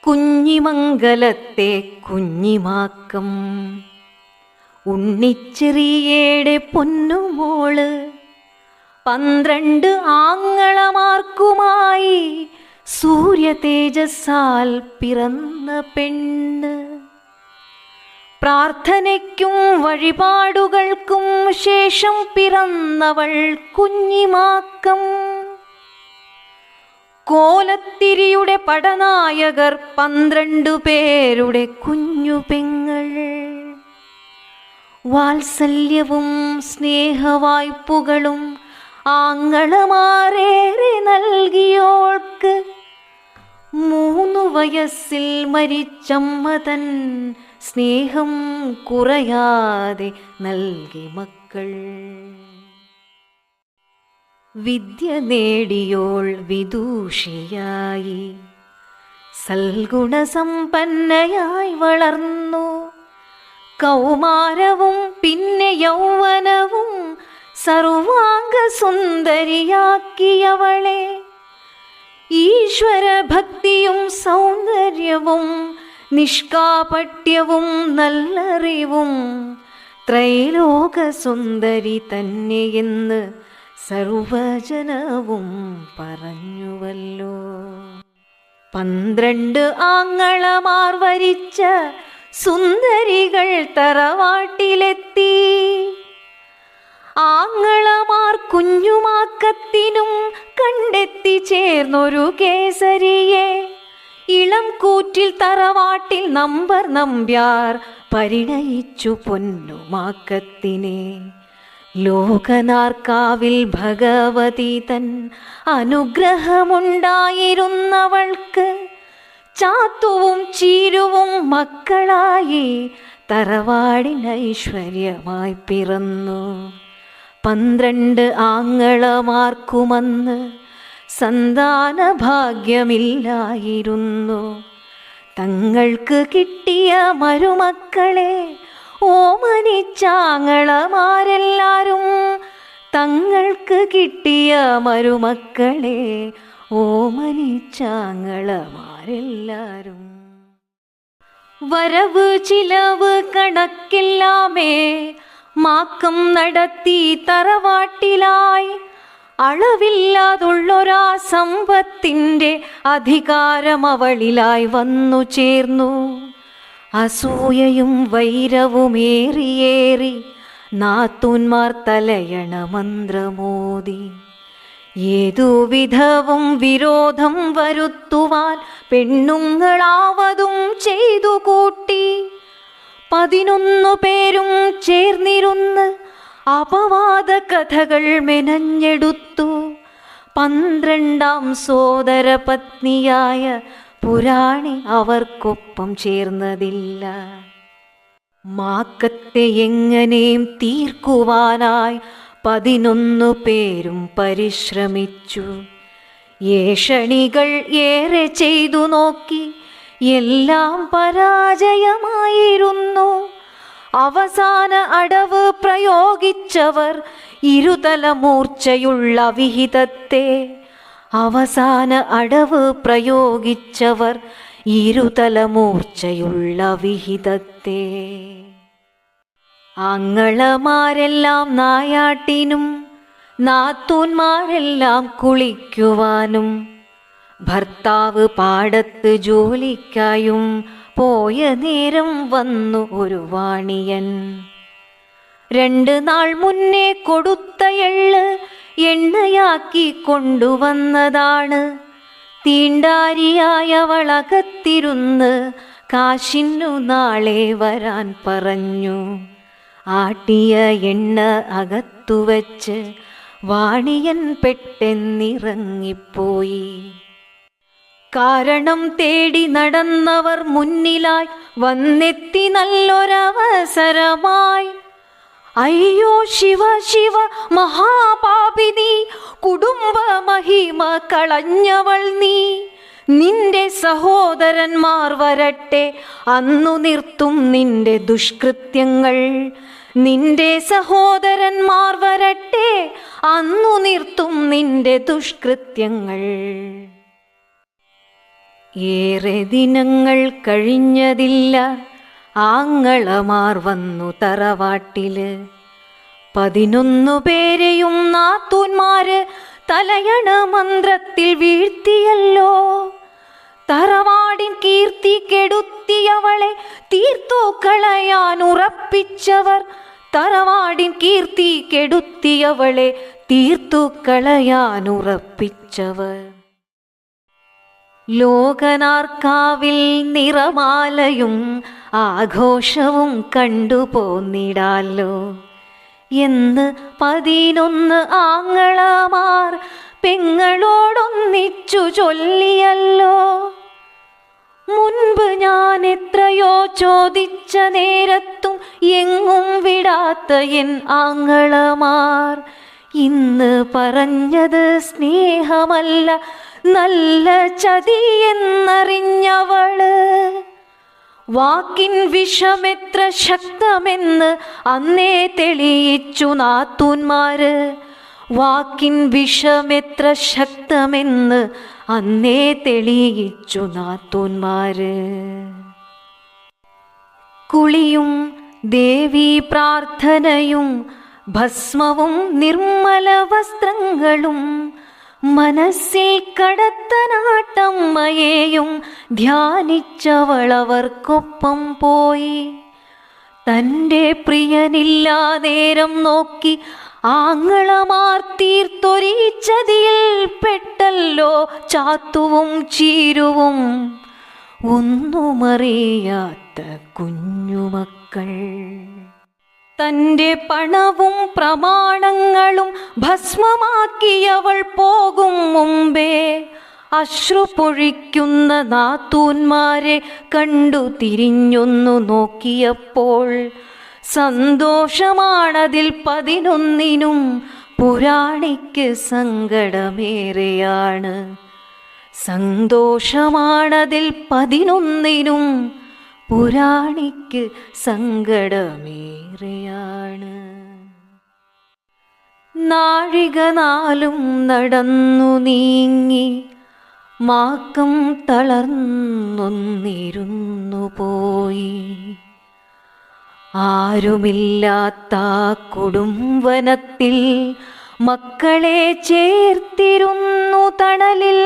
കുഞ്ഞിമംഗലത്തെ കുഞ്ഞിമാക്കം ഉണ്ണിച്ചെറിയേടെ പൊന്നുമോള് 12 ആങ്ങളമാർക്കുമായി സൂര്യതേജസ്സാൽ പിറന്ന പെണ്ണ്. പ്രാർത്ഥനയ്ക്കും വഴിപാടുകൾക്കും ശേഷം പിറന്നവൾ കുഞ്ഞിമാക്കം. കോലത്തിരിയുടെ പടനായകർ 12 പേരുടെ കുഞ്ഞുപെങ്ങൾ. വാത്സല്യവും സ്നേഹവായ്പുകളും ആങ്ങളമാരേറെ നൽകിയോൾക്ക് 3 വയസ്സിൽ മരിച്ചമ്മ തൻ സ്നേഹം കുറയാതെ നൽകി മക്കൾ. വിദ്യ നേടിയോൾ വിദൂഷിയായി സൽഗുണസമ്പന്നയായി വളർന്നു. കൗമാരവും പിന്നെ യൗവനവും സർവാംഗ സുന്ദരിയാക്കിയവളെ. ഈശ്വരഭക്തിയും സൗന്ദര്യവും നിഷ്കാപട്യവും നല്ലറിവും ത്രൈലോക സുന്ദരി തന്നെയെന്ന് സർവജനവും പറഞ്ഞുവല്ലോ. 12 ആങ്ങളമാർ വരിച്ച സുന്ദരികൾ തറവാട്ടിലെത്തി. ആങ്ങളമാർ കുഞ്ഞുമാക്കത്തിനും കണ്ടെത്തി ചേർന്നൊരു കേസരിയെ. ഇളം കൂറ്റിൽ തറവാട്ടിൽ നമ്പർ നമ്പ്യാർ പരിണയിച്ചു പൊന്നുമാക്കത്തിനെ. ലോകനാർക്കാവിൽ ഭഗവതി തൻ അനുഗ്രഹമുണ്ടായിരുന്നവൾക്ക് ചാത്തുവും ചീരുവും മക്കളായി തറവാടിന് ഐശ്വര്യമായി പിറന്നു. 12 ആങ്ങളമാർക്കുമന്ന് സന്താന ഭാഗ്യമില്ലായിരുന്നു. തങ്ങൾക്ക് കിട്ടിയ മരുമക്കളെ ഓമനിച്ചാങ്ങളമാരെല്ലാരും. തങ്ങൾക്ക് കിട്ടിയ മരുമക്കളെ ഓമനിച്ചാങ്ങളമാരെല്ലാരും. വരവ് ചിലവ് കണക്കില്ലാമേ മാക്കം നടത്തി തറവാട്ടിലായി. അളവില്ലാതുള്ളൊരാ സമ്പത്തിൻ്റെ അധികാരം അവളിലായി വന്നു ചേർന്നു. അസൂയയും വൈരവുമേറിയേറി നാത്തൂന്മാർ തലയണ മന്ത്രമോദി. ഏതുവിധവും വിരോധം വരുത്തുവാൻ പെണ്ണുങ്ങളാവതും ചെയ്തു കൂട്ടി. 11 പേരും ചേർന്നിരുന്ന് അപവാദ കഥകൾ മെനഞ്ഞെടുത്തു. 12ാം സോദരപത്നിയായ പുരാണി അവർക്കൊപ്പം ചേർന്നതില്ല. മാക്കത്തെ എങ്ങനെയും തീർക്കുവാനായി 11 പേരും പരിശ്രമിച്ചു. ഏഷണികൾ ഏറെ ചെയ്തു നോക്കി. എല്ലാം പരാജയമായിരുന്നു. അവസാന അടവ് പ്രയോഗിച്ചവർ ഇരുതലമൂർച്ചയുള്ള വിഹിതത്തെ. അവസാന അടവ് പ്രയോഗിച്ചവർ ഇരുതലമൂർച്ചയുള്ള വിഹിതത്തെ. ആങ്ങളമാരെല്ലാം നായാട്ടിനും നാത്തൂന്മാരെല്ലാം കുളിക്കുവാനും ഭർത്താവ് പാടത്ത് ജോലിക്കായും പോയ നേരം വന്നു ഒരു വാണിയൻ. 2 നാൾ മുന്നേ കൊടുത്ത എള്ള് എണ്ണയാക്കി കൊണ്ടുവന്നതാണ്. തീണ്ടാരിയായവളകത്തിരുന്ന് കാശിനു നാളെ വരാൻ പറഞ്ഞു. ആട്ടിയ എണ്ണ അകത്തുവച്ച് വാണിയൻ പെട്ടെന്നിറങ്ങിപ്പോയി. കാരണം തേടി നടന്നവർ മുന്നിലായി വന്നെത്തി നല്ലൊരവസരമായി. അയ്യോ ശിവ ശിവ മഹാപാപിനി, കുടുംബ മഹിമ കളഞ്ഞവൾ നീ. നിന്റെ സഹോദരന്മാർ വരട്ടെ, അന്നു നിർത്തും നിന്റെ ദുഷ്കൃത്യങ്ങൾ. നിന്റെ സഹോദരന്മാർ വരട്ടെ, അന്നു നിർത്തും നിന്റെ ദുഷ്കൃത്യങ്ങൾ. ഏറെ ദിനങ്ങൾ കഴിഞ്ഞതില്ല, ആങ്ങളമാർ വന്നു തറവാട്ടില്. 11 പേരെയും നാത്തൂന്മാര് തലയണ മന്ത്രത്തിൽ വീഴ്ത്തിയല്ലോ. തറവാടിൻ കീർത്തി കെടുത്തിയവളെ തീർത്തു കളയാൻ ഉറപ്പിച്ചവർ, തറവാടിൻ കീർത്തി കെടുത്തിയവളെ തീർത്തു കളയാൻ ഉറപ്പിച്ചവർ. ലോകനാർക്കാവിൽ നിറമാലയും ആഘോഷവും കണ്ടുപോന്നിടാലോ എന്ന് 11 ആങ്ങളമാർ പെങ്ങളോടൊന്നിച്ചു ചൊല്ലിയല്ലോ. മുൻപ് ഞാൻ എത്രയോ ചോദിച്ച നേരത്തും എങ്ങും വിടാത്ത എൻ ആങ്ങളമാർ ഇന്ന് പറഞ്ഞത് സ്നേഹമല്ല, നല്ല ചതിയെന്നറിഞ്ഞവള്. വാക്കിൻ വിഷമെത്ര ശക്തമെന്ന് അന്നേ തെളിയിച്ചു നാത്തൂന്മാര്, വാക്കിൻ വിഷമെത്ര ശക്തമെന്ന് അന്നേ തെളിയിച്ചു നാത്തൂന്മാര്. കുളിയും ദേവീ പ്രാർത്ഥനയും ഭസ്മവും നിർമ്മല വസ്ത്രങ്ങളും മനസ്സിൽ കടത്തനാട്ടമ്മയെയും ധ്യാനിച്ചവളവർക്കൊപ്പം പോയി. തൻ്റെ പ്രിയനില്ലാ നേരം നോക്കി ആങ്ങളമാർ തീർത്തൊരീച്ചതിയിൽ പെട്ടല്ലോ ചാത്തുവും ചീരുവും ഒന്നുമറിയാത്ത കുഞ്ഞുമക്കൾ. തൻ്റെ പണവും പ്രമാണങ്ങളും ഭസ്മമാക്കിയവൾ പോകും മുമ്പേ അശ്രു പൊഴിക്കുന്ന നാത്തൂന്മാരെ കണ്ടു തിരിഞ്ഞൊന്നു നോക്കിയപ്പോൾ സന്തോഷമാണതിൽ 11നും പുരാണിക്ക് സങ്കടമേറെയാണ്. സന്തോഷമാണതിൽ 11നും പുരാണിക്ക് സങ്കടമേറെയാണ്. നാഴിക 4 നടന്നു നീങ്ങി മാക്കം തളർന്നൊന്നിരുന്നു പോയി. ആരുമില്ലാത്ത കൊടുംവനത്തിൽ മക്കളെ ചേർത്തിരുന്നു തണലിൽ.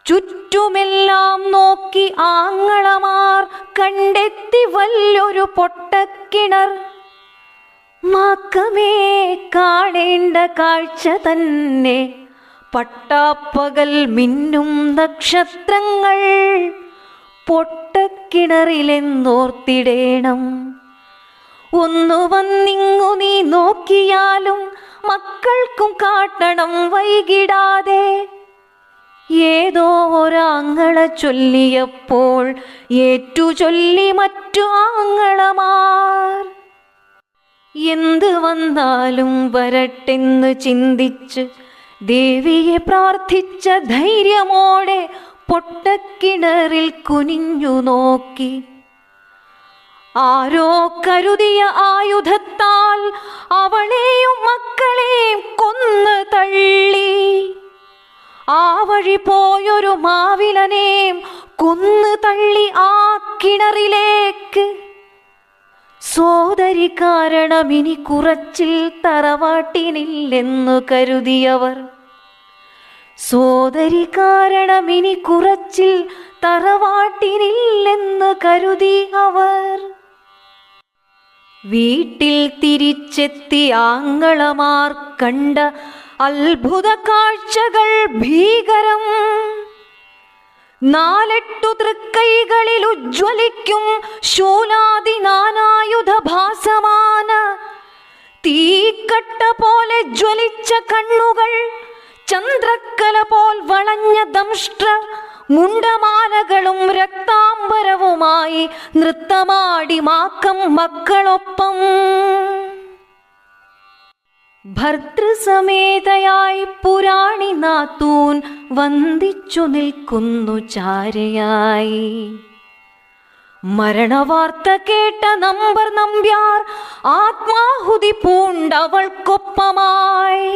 ചുറ്റുമെല്ലാം നോക്കി ആങ്ങളമാർ കണ്ടെത്തി വല്ലൊരു പൊട്ടക്കിണർ. മാക്കമേ കാണേണ്ട കാഴ്ച തന്നെ, പട്ടാപ്പകൽ മിന്നും നക്ഷത്രങ്ങൾ പൊട്ടക്കിണറിലെന്നോർത്തിടേണം. ഒന്നു വന്നിങ്ങു നീ നോക്കിയാലും മക്കൾക്കും കാട്ടണം വൈകിടാതെ. ഏതോ ഒരാങ്ങള ചൊല്ലിയപ്പോൾ ഏറ്റു ചൊല്ലി മറ്റു ആങ്ങളമാർ. എന്ത് വന്നാലും വരട്ടെന്ന് ചിന്തിച്ച് ദേവിയെ പ്രാർത്ഥിച്ച ധൈര്യമോടെ പൊട്ടക്കിണറിൽ കുനിഞ്ഞു നോക്കി. ആരോ കരുതിയ ആയുധത്താൽ അവളെയും മക്കളെയും കൊന്നു തള്ളി. ആ വഴി പോയൊരു മാവിലനെയും കൊന്നു തള്ളി ആ കിണറിലേക്ക്. സോദരി കാരണം ഇനി കുറച്ചിൽ തറവാട്ടിനില്ലെന്നു കരുതിയവർ, സോദരി കാരണം ഇനി കുറച്ചിൽ തറവാട്ടിനില്ലെന്ന് കരുതി അവർ. വീട്ടിൽ തിരിച്ചെത്തി ആങ്ങളമാർ കണ്ട അത്ഭുത കാഴ്ചകൾ ഭീകരം. 4 തൃക്കൈകളിൽ ഉജ്ജ്വലിക്കും ശൂലാദി നാനായുധ ഭാസമാന. തീക്കട്ട പോലെ ജ്വലിച്ച കണ്ണുകൾ, ചന്ദ്രക്കല പോൽ വളഞ്ഞ ദംഷ്ട്ര, മുണ്ടമാലകളും രക്താംബരവുമായി നൃത്തമാടി മാക്കം മക്കളൊപ്പം. ഭർതൃസമേതയായി പുരാണി നാത്തൂൻ വന്ദിച്ചു നിൽക്കുന്നു ചാരയായി. മരണവാർത്ത കേട്ട നമ്പർ നമ്പ്യാർ ആത്മാഹുതി പൂണ്ടവൾക്കൊപ്പമായി.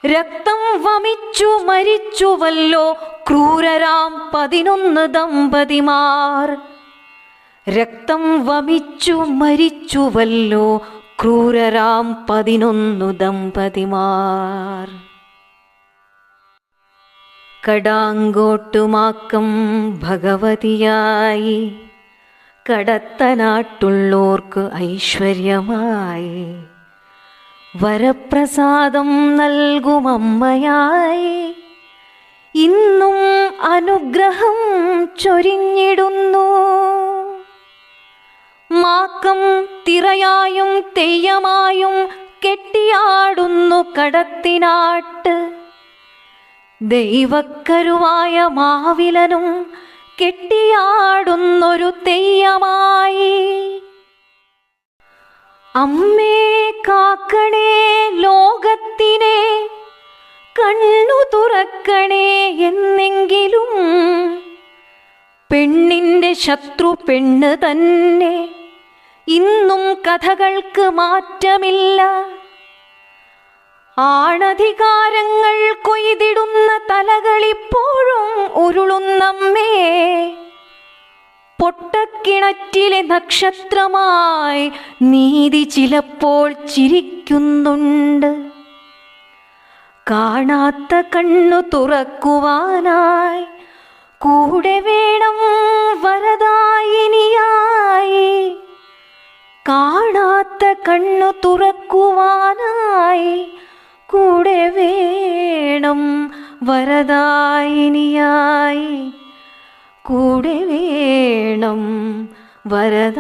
രക്തം വമിച്ചു മരിച്ചുവല്ലോ ക്രൂരരാം 11 ദമ്പതിമാർ. രക്തം വമിച്ചു മരിച്ചുവല്ലോ ക്രൂരരാം 11 ദമ്പതിമാർ. കടാങ്കോട്ടുമാക്കം ഭഗവതിയായി, കടത്തനാട്ടുള്ളോർക്ക് ഐശ്വര്യമായി, വരപ്രസാദം നൽകുമമ്മയായി ഇന്നും അനുഗ്രഹം ചൊരിഞ്ഞിടുന്നു. മാക്കം തിറയായും തെയ്യമായും കെട്ടിയാടുന്നു കടത്തിനാട്ട്. ദൈവക്കരുവായ മാവിലനും കെട്ടിയാടുന്നൊരു തെയ്യമായി. അമ്മേ കാക്കണേ ലോകത്തിനെ, കണ്ണു തുറക്കണേ എന്നെങ്കിലും. പെണ്ണിൻ്റെ ശത്രു പെണ്ണ് തന്നെ, ഇന്നും കഥകൾക്ക് മാറ്റമില്ല. ആണധികാരങ്ങൾ കൊയ്തിടുന്ന തലകളിപ്പോഴും ഉരുളുന്നമ്മേ. പൊട്ടക്കിണറ്റിലെ നക്ഷത്രമായി നീതി ചിലപ്പോൾ ചിരിക്കുന്നുണ്ട്. കാണാത്ത കണ്ണു തുറക്കുവാനായി കൂടെ വേണം വരദായിനിയായി. കാണാത്ത കണ്ണു തുറക്കുവാനായി കൂടെ വേണം വരദായിനിയായി. കൂടെ വേണം വരദായിനിയായി.